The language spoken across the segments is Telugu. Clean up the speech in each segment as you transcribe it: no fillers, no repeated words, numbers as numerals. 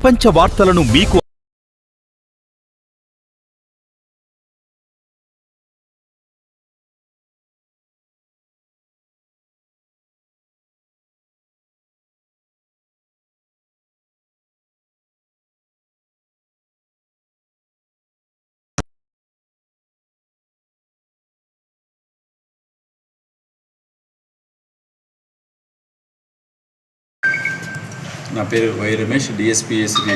పంచవార్తలను మీకు నా పేరు వై రమేష్, డిఎస్పిఎస్సి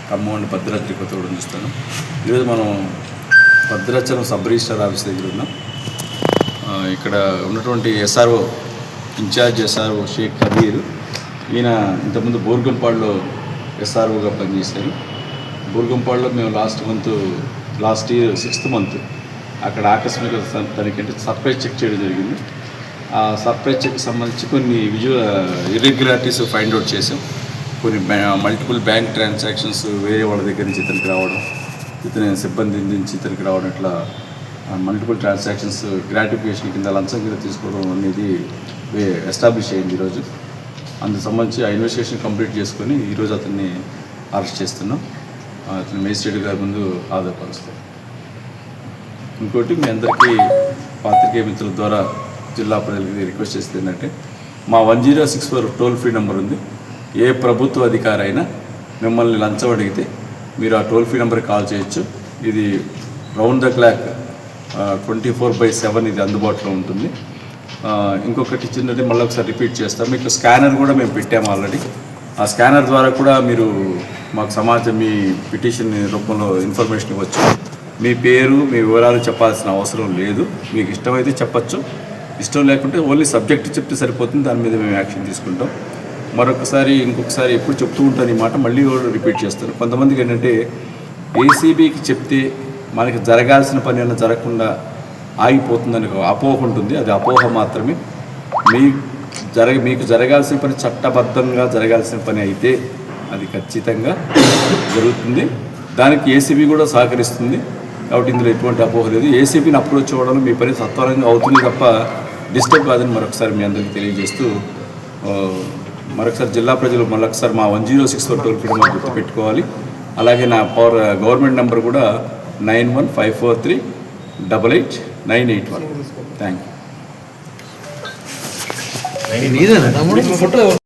ఖమ్మం భద్రాద్రి కొత్తగూడెం చూస్తాను. ఈరోజు మనం భద్రాచలం సబ్ రిజిస్టర్ ఆఫీస్ దగ్గర ఉన్నాం. ఇక్కడ ఉన్నటువంటి SRO incharge SRO Shaik Kabir, ఈయన ఇంతకుముందు బోర్గంపాడులో ఎస్ఆర్ఓగా పనిచేశారు. బోర్గంపాడులో మేము లాస్ట్ ఇయర్ 6th month అక్కడ ఆకస్మిక తనిఖీ అంటే సర్ప్రైజ్ చెక్ చేయడం జరిగింది. ఆ సర్ప్రైజ్ చెక్ సంబంధించి కొన్ని ఇర్రెగ్యులారిటీస్ ఫైండ్ అవుట్ చేసాం. కొన్ని మల్టిపుల్ బ్యాంక్ ట్రాన్సాక్షన్స్ వేరే వాళ్ళ దగ్గర నుంచి ఇతనికి రావడం, ఇతని సిబ్బంది నుంచి ఇతనికి రావడం, ఇట్లా మల్టిపుల్ ట్రాన్సాక్షన్స్ గ్రాటిఫికేషన్ కింద లంచం కింద తీసుకోవడం అనేది ఎస్టాబ్లిష్ అయింది ఈరోజు. అందుకు సంబంధించి ఆ ఇన్వెస్టిగేషన్ కంప్లీట్ చేసుకొని ఈరోజు అతన్ని అరెస్ట్ చేస్తున్నాం. అతను మేజిస్ట్రేట్ గారి ముందు హాజరుపరుస్తాం. ఇంకోటి మీ అందరికీ పాత్రికేయ మిత్రుల ద్వారా జిల్లా ప్రజలకి రిక్వెస్ట్ చేస్తే ఏంటంటే, మా 1064 టోల్ ఫ్రీ నెంబర్ ఉంది. ఏ ప్రభుత్వ అధికారి అయినా మిమ్మల్ని లంచం అడిగితే మీరు ఆ టోల్ ఫ్రీ నెంబర్కి కాల్ చేయొచ్చు. ఇది రౌండ్ ద క్లాక్ 24/7 ఇది అందుబాటులో ఉంటుంది. ఇంకొకటి చిన్నది మళ్ళీ ఒకసారి రిపీట్ చేస్తాం. మీకు స్కానర్ కూడా మేము పెట్టాము ఆల్రెడీ. ఆ స్కానర్ ద్వారా కూడా మీరు మాకు సమాచారం, మీ పిటిషన్ రూపంలో ఇన్ఫర్మేషన్ ఇవ్వచ్చు. మీ పేరు, మీ వివరాలు చెప్పాల్సిన అవసరం లేదు. మీకు ఇష్టమైతే చెప్పచ్చు, ఇష్టం లేకుంటే ఓన్లీ సబ్జెక్ట్ చెప్తే సరిపోతుంది. దాని మీద మేము యాక్షన్ తీసుకుంటాం. ఇంకొకసారి ఎప్పుడు చెప్తూ ఉంటాను ఈ మాట, మళ్ళీ రిపీట్ చేస్తాను. కొంతమందికి ఏంటంటే ఏసీబీకి చెప్తే మనకి జరగాల్సిన పని అన్న జరగకుండా ఆగిపోతుందని అపోహ ఉంటుంది. అది అపోహ మాత్రమే. మీకు జరగాల్సిన పని చట్టబద్ధంగా జరగాల్సిన పని అయితే అది ఖచ్చితంగా జరుగుతుంది. దానికి ఏసీబీ కూడా సహకరిస్తుంది. కాబట్టి ఇందులో ఎటువంటి అపోహ లేదు. ఏసీబీని అప్రోచ్ అవ్వడం మీ పని సత్వరంగా అవుతుంది తప్ప డిస్టర్బ్ కాదని మరొకసారి మీ అందరికీ తెలియజేస్తూ, మరొకసారి జిల్లా ప్రజలు మరొకసారి మా 1064 టోల్ ఫ్రీ నెంబర్ గుర్తుపెట్టుకోవాలి. అలాగే నా గవర్నమెంట్ నెంబర్ కూడా 9154388981. Thank you.